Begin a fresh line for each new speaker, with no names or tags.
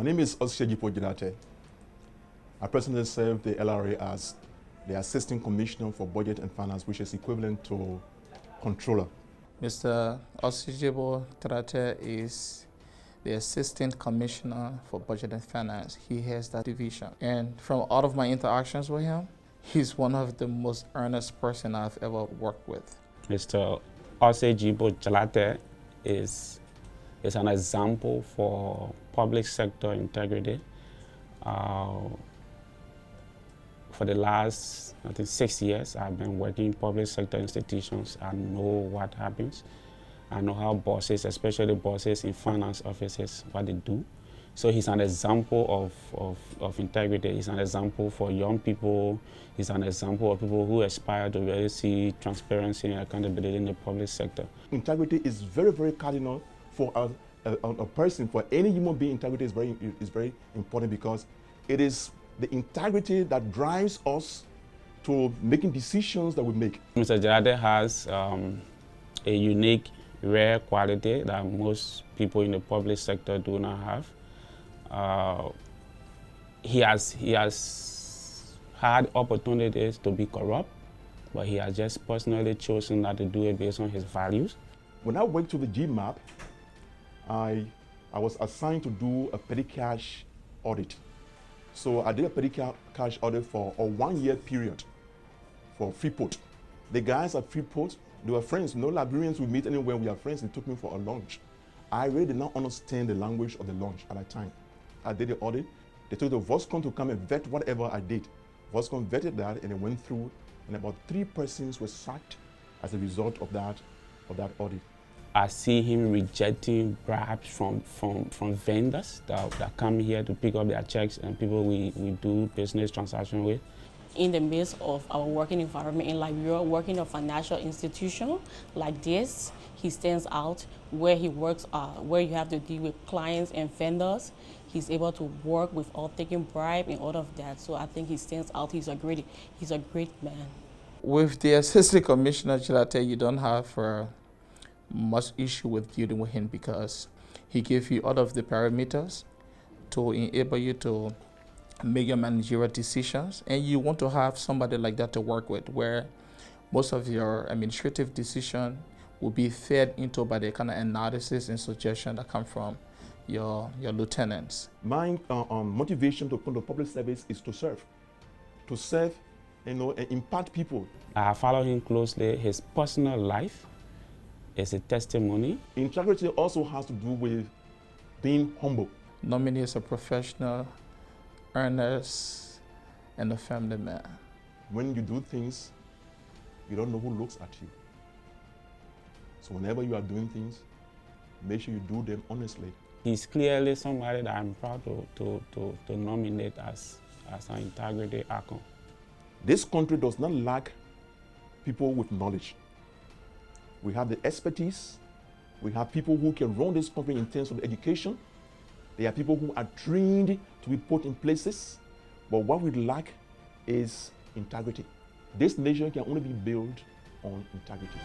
My name is Sejepo Jlateh. I presently serve the LRA as the Assistant Commissioner for Budget and Finance, which is equivalent to Controller.
Mr. Sejepo Jlateh is the Assistant Commissioner for Budget and Finance. He has that division. And from all of my interactions with him, he's one of the most earnest person I've ever worked with.
Mr. Sejepo Jlateh is an example for public sector integrity. For the last, I think, 6 years, I've been working in public sector institutions. I know what happens. I know how bosses, especially bosses in finance offices, what they do. So he's an example of integrity. He's an example for young people. He's an example of people who aspire to really see transparency and accountability in the public sector.
Integrity is very, very cardinal for a person, for any human being. Integrity is very important because it is the integrity that drives us to making decisions that we make.
Mr. Jlateh has a unique, rare quality that most people in the public sector do not have. He has had opportunities to be corrupt, but he has just personally chosen not to do it based on his values.
When I went to the GMAP, I was assigned to do a petty cash audit. So I did a petty cash audit for a 1-year period for Freeport. The guys at Freeport, they were friends. No Liberians would meet anywhere. We are friends. They took me for a lunch. I really did not understand the language of the lunch at that time. I did the audit. They told the Voscon to come and vet whatever I did. Voscon vetted that and it went through, and about 3 persons were sacked as a result of that audit.
I see him rejecting bribes from vendors that come here to pick up their checks and people we do business transactions with.
In the midst of our working environment in Liberia, working in a financial institution like this, he stands out. Where he works, where you have to deal with clients and vendors, he's able to work without taking bribe and all of that. So I think he stands out. He's a great man.
With the Assistant Commissioner Jlateh, you don't have much issue with dealing with him because he gives you all of the parameters to enable you to make your managerial decisions, and you want to have somebody like that to work with, where most of your administrative decision will be fed into by the kind of analysis and suggestion that come from your lieutenants.
My motivation to come to public service is to serve, and impact people.
I follow him closely. His personal life is a testimony.
Integrity also has to do with being humble.
Nomini is a professional, earnest, and a family man.
When you do things, you don't know who looks at you. So whenever you are doing things, make sure you do them honestly.
He's clearly somebody that I'm proud to nominate as an integrity icon.
This country does not lack people with knowledge. We have the expertise. We have people who can run this country in terms of education. There are people who are trained to be put in places. But what we lack is integrity. This nation can only be built on integrity.